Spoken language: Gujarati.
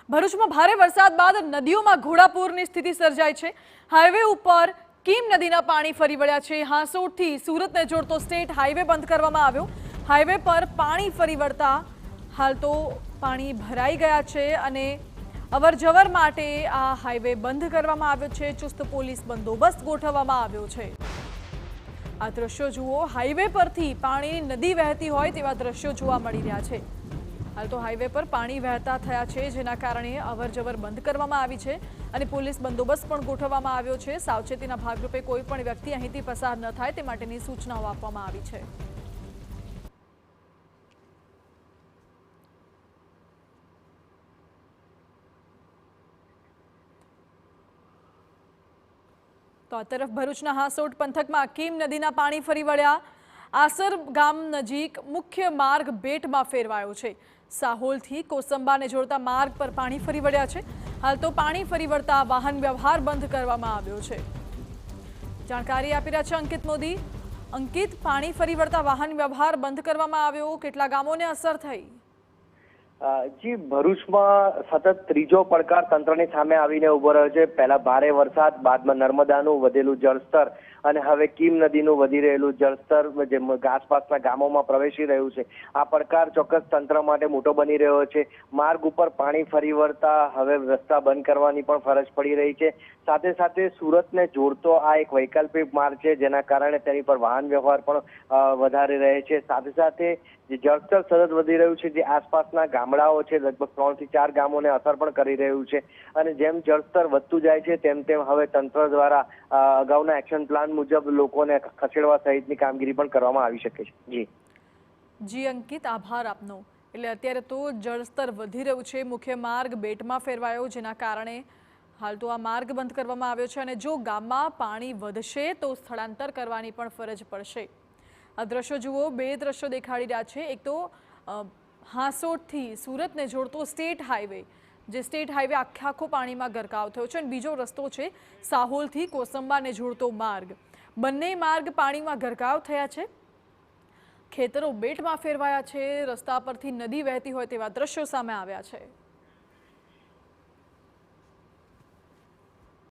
ભરૂચમાં ભારે વરસાદ બાદ નદીઓમાં ઘોડાપૂરની સ્થિતિ સર્જાઈ છે। હાઈવે ઉપર કીમ નદીના પાણી ફરી વળ્યા છે। હાંસોટથી સુરતને જોડતો સ્ટેટ હાઈવે બંધ કરવામાં આવ્યો। હાઈવે પર પાણી ફરી વળતા હાલ તો પાણી ભરાઈ ગયા છે અને અવરજવર માટે આ હાઈવે બંધ કરવામાં આવ્યો છે। ચુસ્ત પોલીસ બંદોબસ્ત ગોઠવવામાં આવ્યો છે। આ દ્રશ્યો જુઓ, હાઈવે પરથી પાણીની નદી વહેતી હોય તેવા દ્રશ્યો જોવા મળી રહ્યા છે। हाल तो हाईवे पर पानी वहता थया छे, जेना कारणे अवरजवर बंद करवामां आवी छे अने पोलीस बंदोबस्त पण गोठववामां आव्यो छे। सावचेतीना भागरूपे कोई पण व्यक्ति અહીંથી પસાર ન થાય તે માટેની સૂચનાઓ આપવામાં આવી છે। તો આ તરફ ભરૂચના હાંસોટ પંથકમાં કીમ નદીના પાણી ફરી વળ્યા। આસર ગામ નજીક મુખ્ય માર્ગ બેટમાં ફેરવાયો છે। સાહોલથી કોસંબાને જોડતા માર્ગ પર પાણી ફરી વળ્યા છે। હાલ તો પાણી ફરી વળતા વાહન વ્યવહાર બંધ કરવામાં આવ્યો છે। જાણકારી આપી રહ્યા છે અંકિત મોદી। અંકિત, પાણી ફરી વળતા વાહન વ્યવહાર બંધ કરવામાં આવ્યો, કેટલા ગામોને અસર થઈ? જી, ભરૂચમાં સતત ત્રીજો પડકાર તંત્રની સામે આવીને ઉભો રહ્યો છે। પહેલા ભારે વરસાદ, બાદમાં નર્મદાનું વધેલું જળસ્તર અને હવે કીમ નદીનું વધી રહેલું જળસ્તર જે આસપાસના ગામોમાં પ્રવેશી રહ્યું છે। આ પડકાર ચોક્કસ તંત્ર માટે મોટો બની રહ્યો છે। માર્ગ ઉપર પાણી ફરી વળતા હવે રસ્તા બંધ કરવાની પણ ફરજ પડી રહી છે। સાથે સાથે સુરતને જોડતો આ એક વૈકલ્પિક માર્ગ છે, જેના કારણે તેની પર વાહન વ્યવહાર પણ વધારે રહે છે। સાથે સાથે જે જળસ્તર સતત વધી રહ્યું છે, જે આસપાસના ગામડાઓ છે, લગભગ 3 થી 4 ગામોને અસર પણ કરી રહ્યું છે અને જેમ જળસ્તર વધતું જાય છે તેમ તેમ હવે તંત્ર દ્વારા અગાઉના એક્શન પ્લાન મુજબ લોકોને ખસેડવા સહિતની કામગીરી પણ કરવામાં આવી શકે છે। જી અંકિત, આભાર આપનો। એટલે અત્યારે તો જળસ્તર વધી રહ્યું છે, મુખ્ય માર્ગ બેટમાં ફેરવાયો, જેના કારણે હાલ તો આ માર્ગ બંધ કરવામાં આવ્યો છે અને જો ગામમાં પાણી વધશે તો સ્થળાંતર કરવાની પણ ફરજ પડશે। આ દ્રશ્યો જુઓ, બે દ્રશ્યો દેખાડી રહ્યા છે। એક તો હાંસોટથી સુરતને જોડતો સ્ટેટ હાઈવે, જે સ્ટેટ હાઈવે આખો પાણીમાં ગરકાવ થયો છે અને બીજો રસ્તો છે સાહોલથી કોસંબાને જોડતો માર્ગ। બંને માર્ગ પાણીમાં ગરકાવ થયા છે, ખેતરો બેટમાં ફેરવાયા છે, રસ્તા પરથી નદી વહેતી હોય તેવા દ્રશ્યો સામે આવ્યા છે।